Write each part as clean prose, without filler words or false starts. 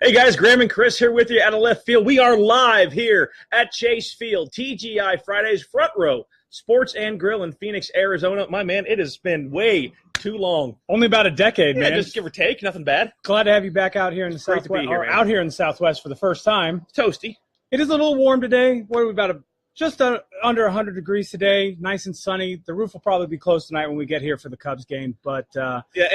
Hey guys, Graham and Chris here with you out of left field. We are live here at Chase Field, TGI Fridays, front row, Sports and Grill in Phoenix, Arizona. My man, it has been way too long. Only about a decade, man. Just give or take, nothing bad. Glad to have you back out here in the Southwest, or out here in the Southwest for the first time. Toasty. It is a little warm today. What are we about? Just under 100 degrees today, nice and sunny. The roof will probably be closed tonight when we get here for the Cubs game. But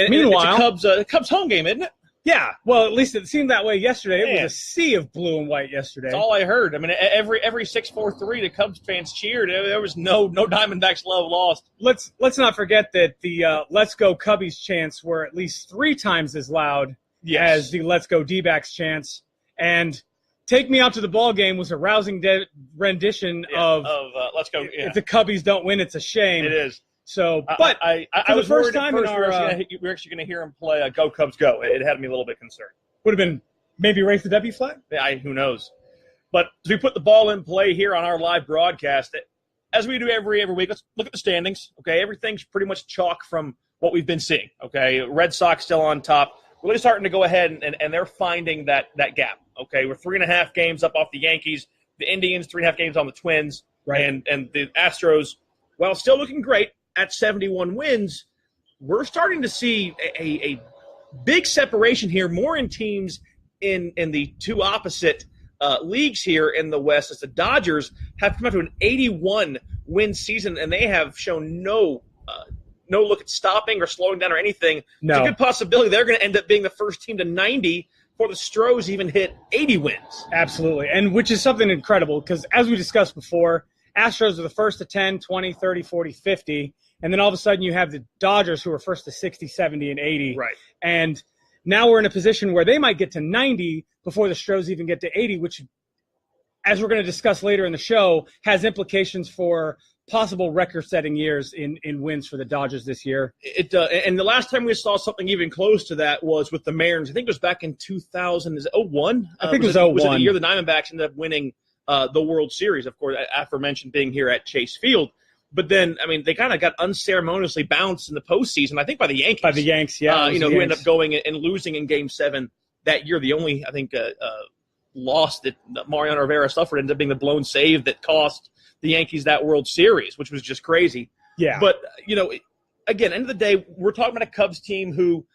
meanwhile, it's a Cubs home game, isn't it? Yeah, well, at least it seemed that way yesterday. It was a sea of blue and white yesterday. That's all I heard. I mean, every 6-4-3, the Cubs fans cheered. There was no Diamondbacks love lost. Let's not forget that the Let's Go Cubbies chants were at least 3 times as loud as the Let's Go D-backs chants. And Take Me Out to the Ball Game was a rousing rendition of Let's Go. Yeah. If the Cubbies don't win, it's a shame. It is. So, but I was first worried time at in first our we're actually going to hear him play Go Cubs Go. It had me a little bit concerned. Would have been maybe raise the W flag? Who knows? But as we put the ball in play here on our live broadcast, as we do every week, let's look at the standings. Okay, everything's pretty much chalk from what we've been seeing. Okay, Red Sox still on top. Really starting to go ahead and they're finding that gap. Okay, we're 3.5 games up off the Yankees. The Indians 3.5 games on the Twins. Right. And the Astros, while still looking great at 71 wins, we're starting to see a big separation here, more in teams in the two opposite leagues here in the West, as the Dodgers have come up to an 81-win season, and they have shown no look at stopping or slowing down or anything. No. It's a good possibility they're going to end up being the first team to 90 before the Stros even hit 80 wins. Absolutely, and which is something incredible because, as we discussed before, Astros are the first to 10, 20, 30, 40, 50, and then all of a sudden you have the Dodgers who are first to 60, 70, and 80. Right. And now we're in a position where they might get to 90 before the Stros even get to 80, which, as we're going to discuss later in the show, has implications for possible record-setting years in wins for the Dodgers this year. And the last time we saw something even close to that was with the Mariners. I think it was back in 2000. Is it 01? I think it was 01. Was it the year the Diamondbacks ended up winning the World Series, of course, aforementioned being here at Chase Field. But then, I mean, they kind of got unceremoniously bounced in the postseason, I think, by the Yankees. By the Yanks, yeah. Who ended up going and losing in Game 7 that year. The only, I think, loss that Mariano Rivera suffered ended up being the blown save that cost the Yankees that World Series, which was just crazy. Yeah. But, again, end of the day, we're talking about a Cubs team who,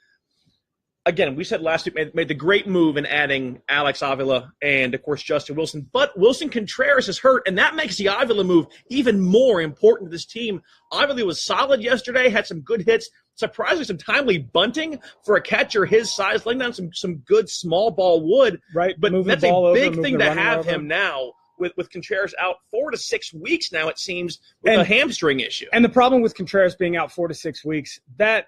again, we said last week made the great move in adding Alex Avila and, of course, Justin Wilson. But Wilson Contreras is hurt, and that makes the Avila move even more important to this team. Avila was solid yesterday, had some good hits, surprisingly some timely bunting for a catcher his size, laying down some good small ball wood. Right, but that's a big thing to have over him now with Contreras out 4 to 6 weeks now, it seems, with a hamstring issue. And the problem with Contreras being out 4 to 6 weeks, that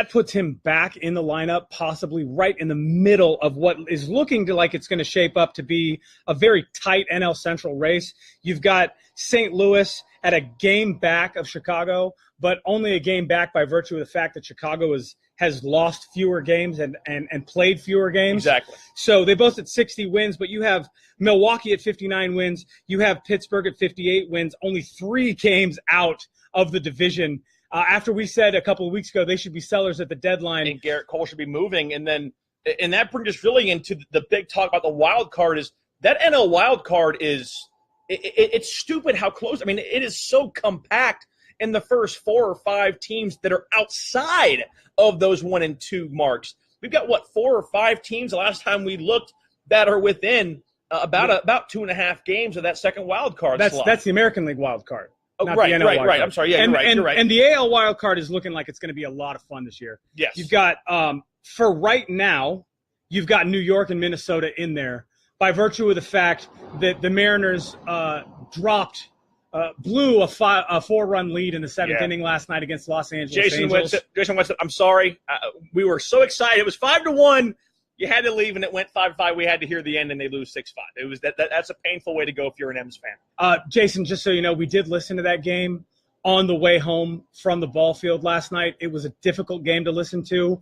puts him back in the lineup, possibly right in the middle of what is looking to like it's going to shape up to be a very tight NL Central race. You've got St. Louis at a game back of Chicago, but only a game back by virtue of the fact that Chicago has lost fewer games and played fewer games. Exactly. So they both at 60 wins, but you have Milwaukee at 59 wins. You have Pittsburgh at 58 wins, only 3 games out of the division. After we said a couple of weeks ago they should be sellers at the deadline. And Garrett Cole should be moving. And that brings us really into the big talk about the wild card is that NL wild card is it's stupid how close. I mean, it is so compact in the first 4 or 5 teams that are outside of those 1 and 2 marks. We've got, 4 or 5 teams the last time we looked that are within about 2.5 games of that second wild card slot. That's the American League wild card. Oh, right. I'm sorry. Yeah, you're right. And the AL wild card is looking like it's going to be a lot of fun this year. Yes. You've got, for right now, you've got New York and Minnesota in there by virtue of the fact that the Mariners blew a 4-run lead in the 7th inning last night against Los Angeles Angels. Jason Wentz, I'm sorry. We were so excited. It was 5-1. You had to leave, and it went 5-5. We had to hear the end, and they lose 6-5. It was that's a painful way to go if you're an M's fan. Jason, just so you know, we did listen to that game on the way home from the ball field last night. It was a difficult game to listen to,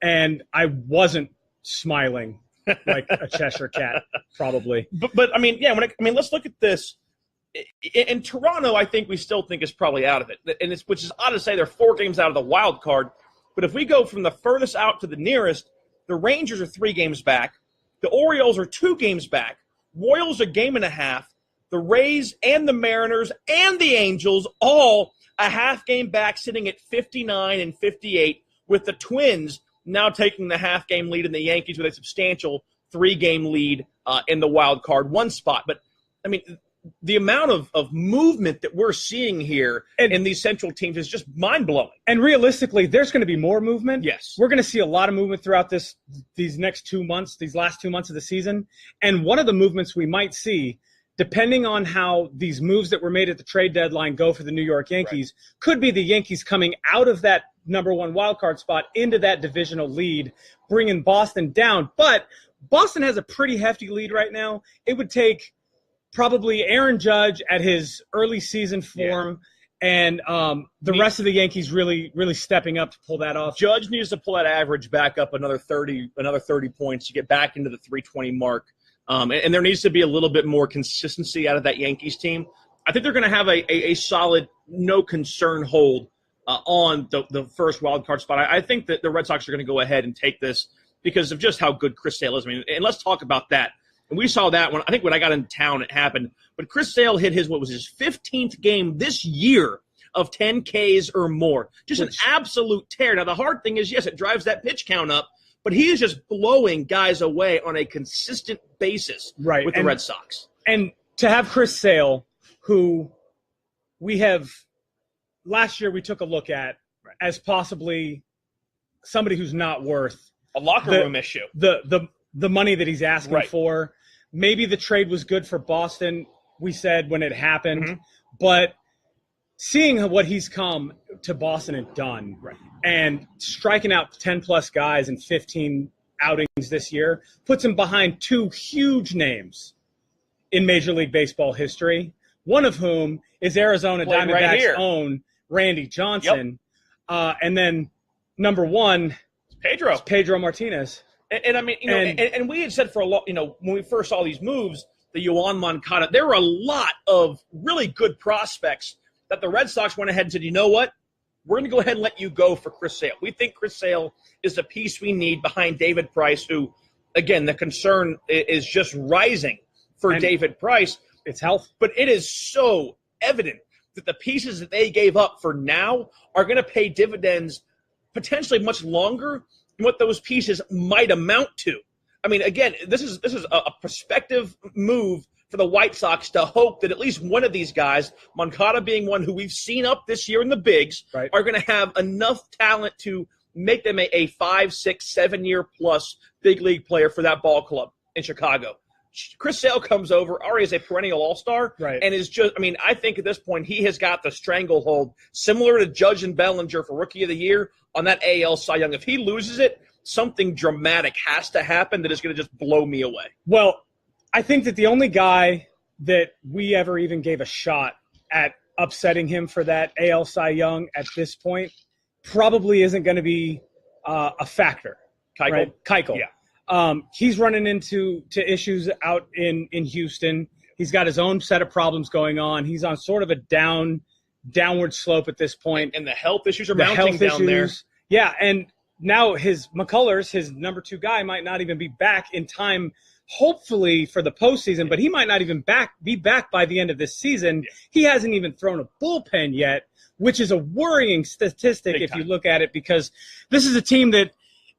and I wasn't smiling like a Cheshire cat, probably. But I mean, yeah. Let's look at this. In Toronto, I think we still think is probably out of it, and which is odd to say they're 4 games out of the wild card. But if we go from the furthest out to the nearest, the Rangers are 3 games back. The Orioles are 2 games back. Royals a game and a half. The Rays and the Mariners and the Angels all a half game back, sitting at 59 and 58, with the Twins now taking the half game lead and the Yankees with a substantial 3-game lead in the wild card 1 spot. But, I mean, the amount of movement that we're seeing here in these central teams is just mind-blowing. And realistically, there's going to be more movement. Yes. We're going to see a lot of movement throughout these next 2 months, these last 2 months of the season. And one of the movements we might see, depending on how these moves that were made at the trade deadline go for the New York Yankees, could be the Yankees coming out of that number 1 wildcard spot into that divisional lead, bringing Boston down. But Boston has a pretty hefty lead right now. It would take probably Aaron Judge at his early season form and the rest of the Yankees really, really stepping up to pull that off. Judge needs to pull that average back up another 30 points to get back into the 320 mark. And there needs to be a little bit more consistency out of that Yankees team. I think they're going to have a solid, no concern hold on the first wild card spot. I think that the Red Sox are going to go ahead and take this because of just how good Chris Sale is. I mean, and let's talk about that. And we saw that when I got into town, it happened. But Chris Sale hit his 15th game this year of 10 Ks or more. Just an absolute tear. Now, the hard thing is, yes, it drives that pitch count up, but he is just blowing guys away on a consistent basis with the Red Sox. And to have Chris Sale, who we have last year we took a look at as possibly somebody who's not worth a locker room issue. The money that he's asking for. Maybe the trade was good for Boston, we said when it happened. But seeing what he's come to Boston and done and striking out 10-plus guys in 15 outings this year puts him behind 2 huge names in Major League Baseball history, one of whom is Arizona Diamondbacks' own Randy Johnson. And then number 1 is Pedro Martinez. And I mean, and we had said for a lot, when we first saw these moves, the Yoan Moncada, there were a lot of really good prospects that the Red Sox went ahead and said, you know what? We're going to go ahead and let you go for Chris Sale. We think Chris Sale is the piece we need behind David Price, who, again, the concern is just rising for David Price. It's health. But it is so evident that the pieces that they gave up for now are going to pay dividends potentially much longer than what those pieces might amount to. I mean, again, this is a prospective move for the White Sox to hope that at least one of these guys, Moncada being one who we've seen up this year in the bigs, are going to have enough talent to make them a 5, 6, 7 year plus big league player for that ball club in Chicago. Chris Sale comes over, already is a perennial all-star, and is just, I mean, I think at this point he has got the stranglehold similar to Judge and Bellinger for Rookie of the Year on that AL Cy Young. If he loses it, something dramatic has to happen that is going to just blow me away. Well, I think that the only guy that we ever even gave a shot at upsetting him for that AL Cy Young at this point probably isn't going to be a factor. Keuchel. Yeah. He's running into issues out in Houston. He's got his own set of problems going on. He's on sort of a downward slope at this point. And the health issues are mounting down there. Yeah, and now McCullers, his number 2 guy, might not even be back in time, hopefully, for the postseason, but he might not even be back by the end of this season. Yeah. He hasn't even thrown a bullpen yet, which is a worrying statistic if you look at it, because this is a team that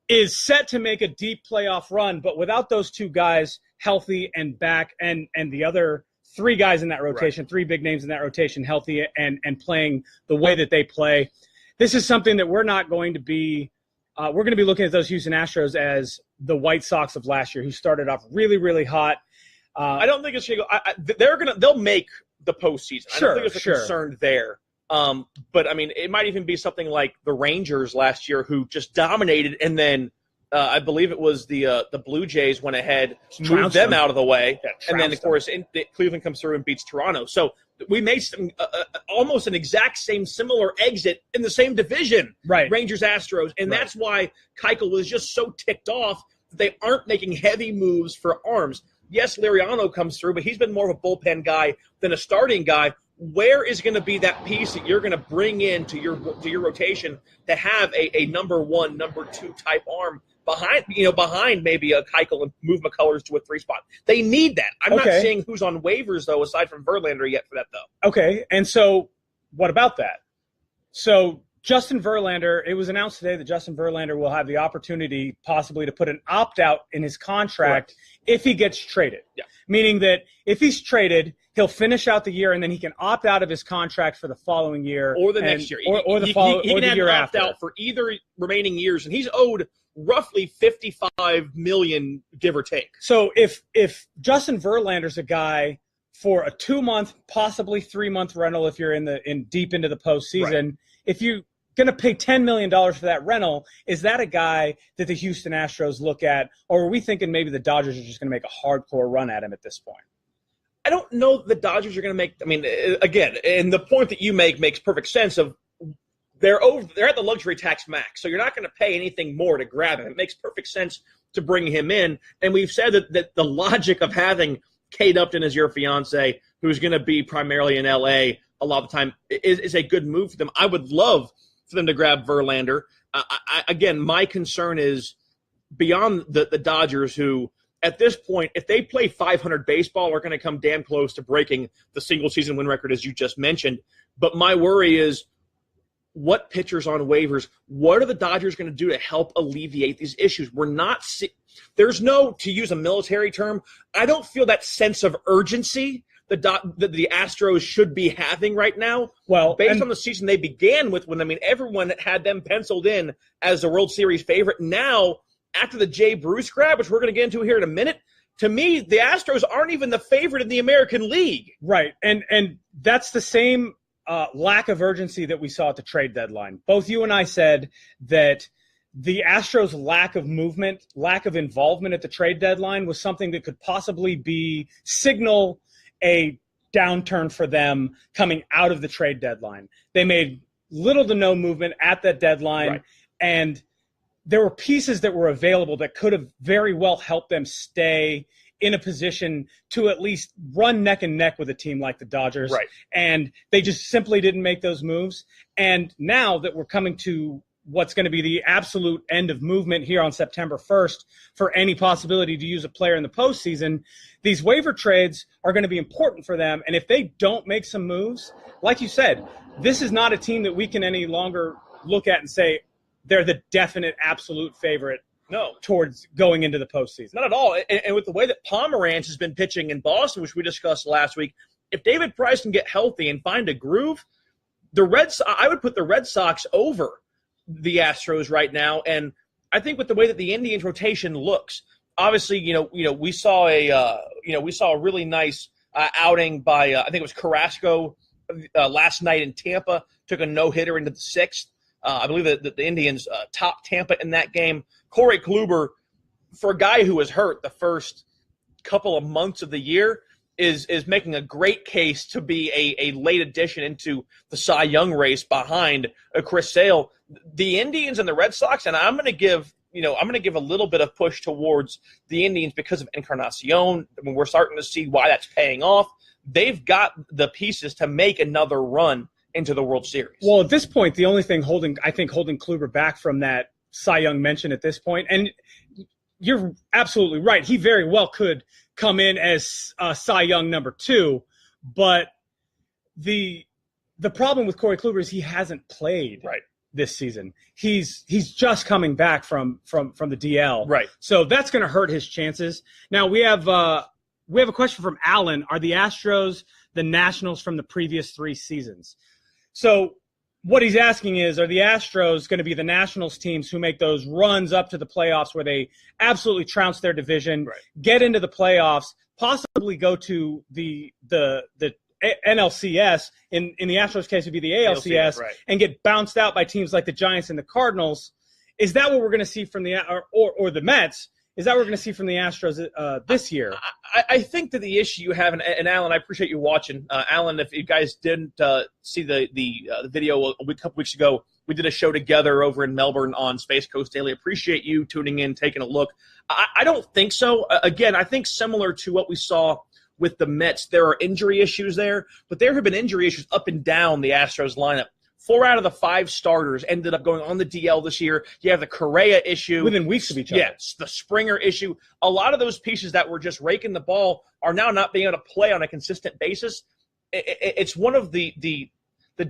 is set to make a deep playoff run, but without those 2 guys healthy and back, and the other 3 guys in that rotation, 3 big names in that rotation healthy and playing the way that they play, this is something that we're not going to be we're going to be looking at those Houston Astros as the White Sox of last year, who started off really, really hot. I don't think it's going to go. They'll make the postseason. I don't think there's a concern there. But I mean, it might even be something like the Rangers last year, who just dominated, and then I believe it was the Blue Jays went ahead, moved them out of the way, and then of course Cleveland comes through and beats Toronto. So we made some almost an exact same similar exit in the same division, Rangers Astros, and that's why Keuchel was just so ticked off that they aren't making heavy moves for arms. Yes, Liriano comes through, but he's been more of a bullpen guy than a starting guy. Where is going to be that piece that you're going to bring into your rotation to have a number 1, number 2 type arm behind maybe a Keuchel and move McCullers to a 3 spot. They need that. I'm not seeing who's on waivers, though, aside from Verlander yet for that, though. Okay, and so what about that? So Justin Verlander, it was announced today that Justin Verlander will have the opportunity possibly to put an opt-out in his contract if he gets traded. Yeah. Meaning that if he's traded, he'll finish out the year and then he can opt out of his contract for the following year. Or the next year. Or the year after. Opt out for either remaining years, and he's owed roughly $55 million, give or take. So if Justin Verlander's a guy for a 2-month, possibly 3-month rental if you're in deep into the postseason, if you going to pay $10 million for that rental, is that a guy that the Houston Astros look at, or are we thinking maybe the Dodgers are just going to make a hardcore run at him at this point? I don't know the Dodgers are going to make – I mean, again, and the point that you make makes perfect sense of they're at the luxury tax max, so you're not going to pay anything more to grab him. It makes perfect sense to bring him in, and we've said that the logic of having Kate Upton as your fiance, who's going to be primarily in L.A. a lot of the time, is a good move for them. I would love – for them to grab Verlander. Again, my concern is beyond the Dodgers, who at this point, if they play 500 baseball, are going to come damn close to breaking the single-season win record, as you just mentioned. But my worry is what pitchers on waivers, what are the Dodgers going to do to help alleviate these issues? We're not there's no, to use a military term, I don't feel that sense of urgency the Astros should be having right now. Well, based on the season they began with, everyone had them penciled in as the World Series favorite. Now, after the Jay Bruce grab, which we're going to get into here in a minute, to me, the Astros aren't even the favorite in the American League. Right, and that's the same lack of urgency that we saw at the trade deadline. Both you and I said that the Astros' lack of movement, lack of involvement at the trade deadline was something that could possibly signal a downturn for them coming out of the trade deadline. They made little to no movement at that deadline, and there were pieces that were available that could have very well helped them stay in a position to at least run neck and neck with a team like the Dodgers. Right. And they just simply didn't make those moves. And now that we're coming to what's going to be the absolute end of movement here on September 1st for any possibility to use a player in the postseason, these waiver trades are going to be important for them. And if they don't make some moves, like you said, this is not a team that we can any longer look at and say they're the definite absolute favorite towards going into the postseason. Not at all. And with the way that Pomeranz has been pitching in Boston, which we discussed last week, if David Price can get healthy and find a groove, I would put the Red Sox over the Astros right now. And I think with the way that the Indians rotation looks, obviously, we saw a really nice outing by I think it was Carrasco last night in Tampa, took a no-hitter into the 6th. I believe that the Indians topped Tampa in that game. Corey Kluber, for a guy who was hurt the first couple of months of the year, is making a great case to be a late addition into the Cy Young race behind Chris Sale. The Indians and the Red Sox, and I'm going to give a little bit of push towards the Indians because of Encarnacion. I mean, we're starting to see why that's paying off. They've got the pieces to make another run into the World Series. Well, at this point, the only thing holding Kluber back from that Cy Young mention at this point, and you're absolutely right, he very well could come in as Cy Young number 2, but the problem with Corey Kluber is he hasn't played this season. He's just coming back from the DL. Right. So that's going to hurt his chances. Now we have a question from Alan. Are the Astros the Nationals from the previous 3 seasons? So what he's asking is, are the Astros going to be the Nationals teams who make those runs up to the playoffs where they absolutely trounce their division, get into the playoffs, possibly go to the NLCS, in the Astros case would be the ALCS, and get bounced out by teams like the Giants and the Cardinals? Is that what we're going to see from the or the Mets? Is that what we're going to see from the Astros this year? I think that the issue you have, and Alan, I appreciate you watching. Alan, if you guys didn't see the video a couple weeks ago, we did a show together over in Melbourne on Space Coast Daily. Appreciate you tuning in, taking a look. I don't think so. Again, I think similar to what we saw with the Mets, there are injury issues there, but there have been injury issues up and down the Astros lineup 4 out of the 5 starters ended up going on the DL this year. You have the Correa issue. Within weeks of each other. Yes, the Springer issue. A lot of those pieces that were just raking the ball are now not being able to play on a consistent basis. It's one of the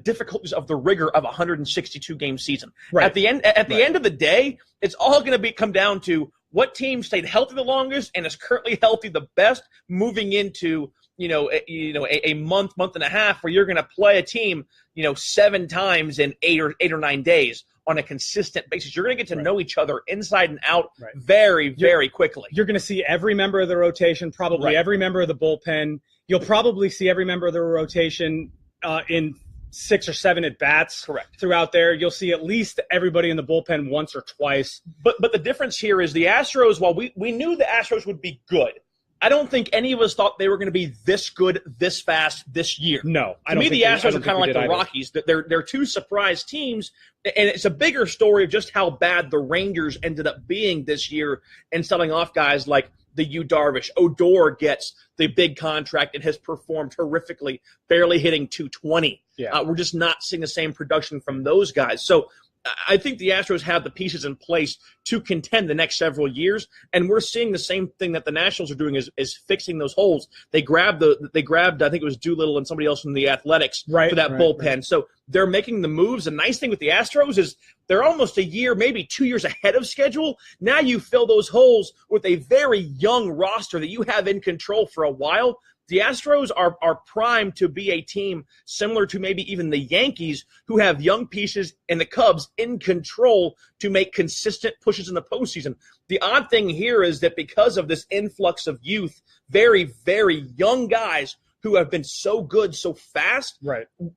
difficulties of the rigor of a 162-game season. Right. At the end of the day, it's all going to come down to what team stayed healthy the longest and is currently healthy the best moving into a month and a half where you're going to play a team 7 times in 8 or 9 days on a consistent basis. You're going to get to know each other inside and out very, very quickly. You're going to see every member of the rotation, probably every member of the bullpen. You'll probably see every member of the rotation in 6 or 7 at-bats throughout there. You'll see at least everybody in the bullpen once or twice. But the difference here is the Astros, while we knew the Astros would be good, I don't think any of us thought they were going to be this good, this fast, this year. No. To me, the Astros are kind of like the Rockies. They're 2 surprise teams, and it's a bigger story of just how bad the Rangers ended up being this year and selling off guys like the Yu Darvish. Odor gets the big contract and has performed horrifically, barely hitting 220. Yeah. We're just not seeing the same production from those guys. So I think the Astros have the pieces in place to contend the next several years, and we're seeing the same thing that the Nationals are doing is fixing those holes. They grabbed I think it was Doolittle and somebody else from the Athletics for that bullpen. Right. So they're making the moves. The nice thing with the Astros is they're almost a year, maybe 2 years ahead of schedule. Now you fill those holes with a very young roster that you have in control for a while. The Astros are primed to be a team similar to maybe even the Yankees, who have young pieces, and the Cubs in control to make consistent pushes in the postseason. The odd thing here is that because of this influx of youth, very, very young guys who have been so good so fast,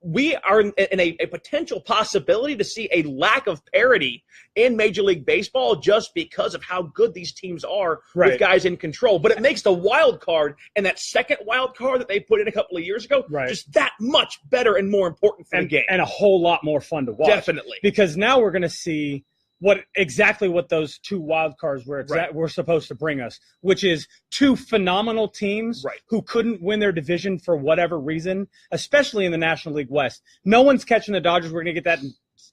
we are in a potential possibility to see a lack of parity in Major League Baseball just because of how good these teams are with guys in control. But it makes the wild card and that second wild card that they put in a couple of years ago just that much better and more important for the game. And a whole lot more fun to watch. Definitely. Because now we're going to see what those 2 wild cards were supposed to bring us, which is 2 phenomenal teams who couldn't win their division for whatever reason, especially in the National League West. No one's catching the Dodgers. We're going to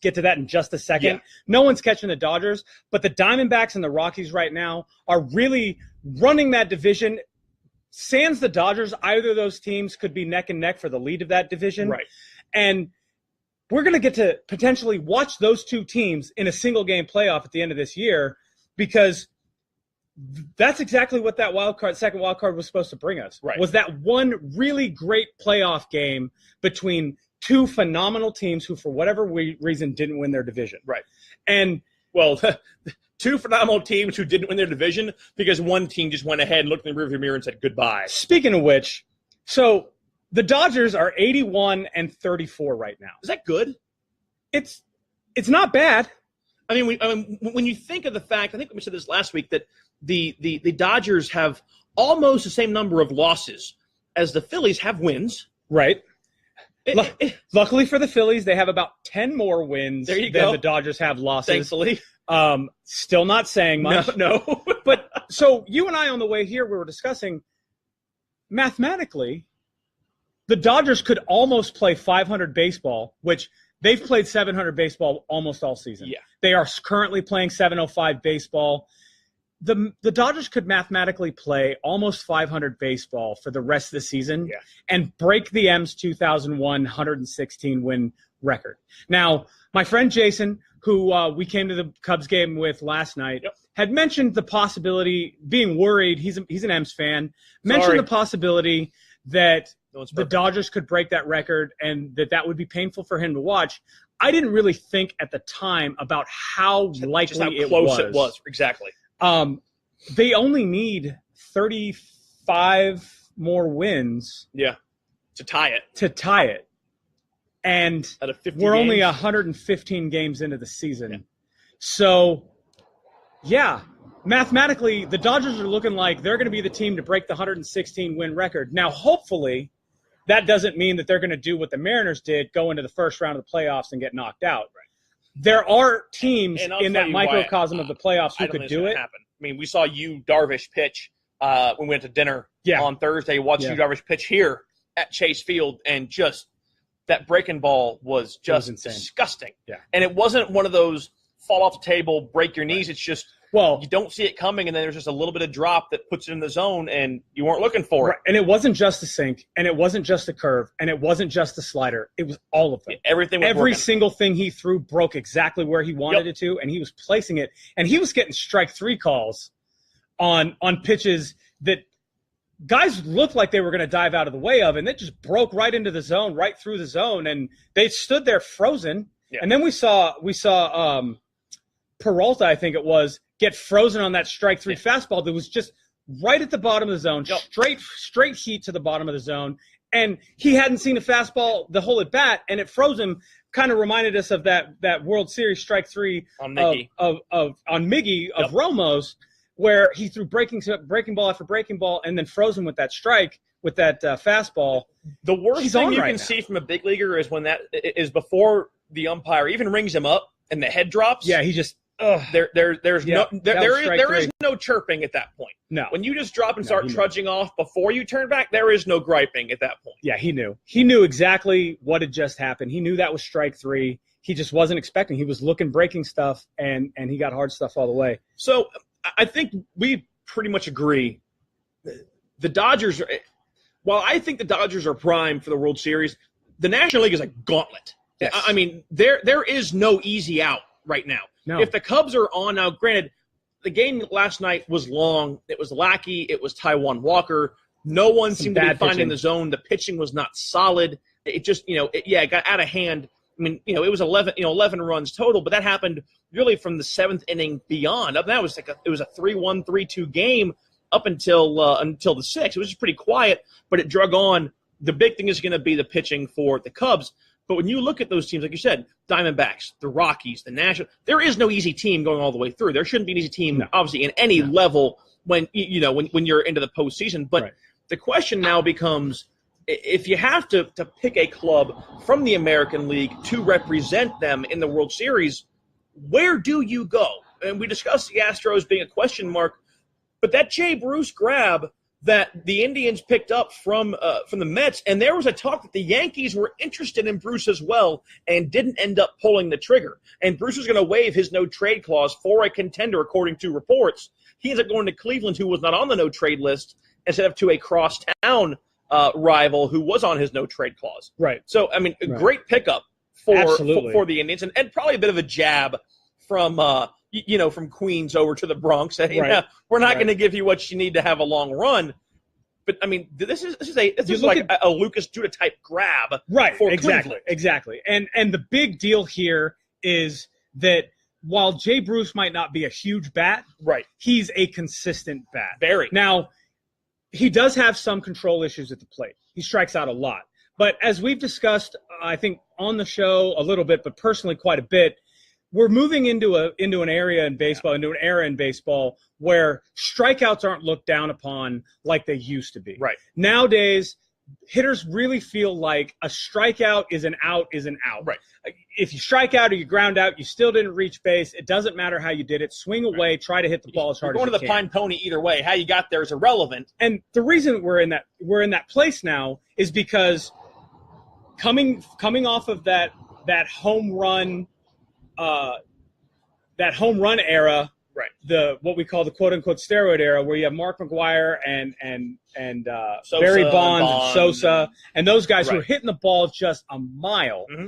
get to that in just a second. Yeah. No one's catching the Dodgers, but the Diamondbacks and the Rockies right now are really running that division. Sans the Dodgers, either of those teams could be neck and neck for the lead of that division. And we're going to get to potentially watch those 2 teams in a single-game playoff at the end of this year, because that's exactly what that second wild card was supposed to bring us. Was that one really great playoff game between 2 phenomenal teams who, for whatever reason, didn't win their division. And well, 2 phenomenal teams who didn't win their division because one team just went ahead and looked in the rearview mirror and said goodbye. Speaking of which, so the Dodgers are 81-34 right now. Is that good? It's not bad. I mean, when you think of the fact, I think we said this last week, that the Dodgers have almost the same number of losses as the Phillies have wins. Luckily for the Phillies, they have about 10 more wins than the Dodgers have losses. Thankfully. Still not saying much. No. But so you and I on the way here, we were discussing mathematically, the Dodgers could almost play 500 baseball, which they've played 700 baseball almost all season. Yeah. They are currently playing 705 baseball. The Dodgers could mathematically play almost 500 baseball for the rest of the season and break the M's 2001 116-win record. Now, my friend Jason, who we came to the Cubs game with last night, had mentioned the possibility, being worried, he's an M's fan, mentioned the possibility that the Dodgers could break that record and that would be painful for him to watch. I didn't really think at the time about how likely it was. Exactly. They only need 35 more wins. To tie it. And out of 50 we're games. only 115 games into the season. So, mathematically, the Dodgers are looking like they're going to be the team to break the 116-win record. Now, hopefully, that doesn't mean that they're going to do what the Mariners did, go into the first round of the playoffs and get knocked out. There are teams in that microcosm of the playoffs who could do it. Happen. I mean, we saw Yu Darvish pitch when we went to dinner on Thursday. Watched Yu Darvish pitch here at Chase Field, and just that breaking ball was just disgusting. Yeah. And it wasn't one of those fall off the table, break your knees. It's just you don't see it coming, and then there's just a little bit of drop that puts it in the zone, and you weren't looking for it. And it wasn't just the sink, and it wasn't just the curve, and it wasn't just the slider. It was all of them. Everything was Every working. single thing he threw broke exactly where he wanted it to, and he was placing it. And he was getting strike 3 calls on pitches that guys looked like they were going to dive out of the way of, and it just broke right into the zone, right through the zone, and they stood there frozen. Yeah. And then we saw Peralta, I think it was, get frozen on that strike 3 fastball that was just right at the bottom of the zone, straight heat to the bottom of the zone. And he hadn't seen a fastball the whole at bat, and it froze him. Kind of reminded us of that World Series strike 3 on Miggy of Romo's, where he threw breaking ball after breaking ball and then froze him with that strike, with that fastball. The worst thing you can see from a big leaguer is when that is before the umpire even rings him up and the head drops. Yeah, he just there is no chirping at that point. No. When you just drop and start trudging off before you turn back, there is no griping at that point. Yeah, he knew. He knew exactly what had just happened. He knew that was strike 3. He just wasn't expecting. He was looking breaking stuff, and he got hard stuff all the way. So I think we pretty much agree. The Dodgers, while I think the Dodgers are primed for the World Series, the National League is a gauntlet. Yes. I mean, there is no easy out right now. No. If the Cubs are on now, granted, the game last night was long. It was Lackey. It was Taijuan Walker. No one seemed to be finding the zone. The pitching was not solid. It just, it got out of hand. I mean, it was 11 runs total, but that happened really from the 7th inning beyond. That was it was a 3-1, 3-2 game up until the 6th. It was just pretty quiet, but it drug on. The big thing is going to be the pitching for the Cubs. But when you look at those teams, like you said, Diamondbacks, the Rockies, the Nationals, there is no easy team going all the way through. There shouldn't be an easy team, obviously, in any level when you're into the postseason. But the question now becomes, if you have to pick a club from the American League to represent them in the World Series, where do you go? And we discussed the Astros being a question mark, but that Jay Bruce grab that the Indians picked up from the Mets, and there was a talk that the Yankees were interested in Bruce as well and didn't end up pulling the trigger. And Bruce was going to waive his no-trade clause for a contender, according to reports. He ends up going to Cleveland, who was not on the no-trade list, instead of to a crosstown rival who was on his no-trade clause. Right. So, I mean, a great pickup for the Indians, and probably a bit of a jab from from Queens over to the Bronx. Saying, we're not going to give you what you need to have a long run. But I mean, this is like a Lucas Duda type grab, right? For Cleveland. Exactly. And the big deal here is that while Jay Bruce might not be a huge bat, he's a consistent bat. Very. Now, he does have some control issues at the plate. He strikes out a lot. But as we've discussed, I think on the show a little bit, but personally quite a bit, we're moving into an area in baseball, into an era in baseball where strikeouts aren't looked down upon like they used to be. Right. Nowadays, hitters really feel like a strikeout is an out is an out. Right. If you strike out or you ground out, you still didn't reach base. It doesn't matter how you did it. Swing away, try to hit the ball as hard as you can. Going to the Pine Pony either way. How you got there is irrelevant. And the reason we're in that place now is because coming off of that home run era, right? What we call the quote unquote steroid era, where you have Mark McGwire and Barry Bonds and Sosa and those guys who are hitting the ball just a mile. Mm-hmm.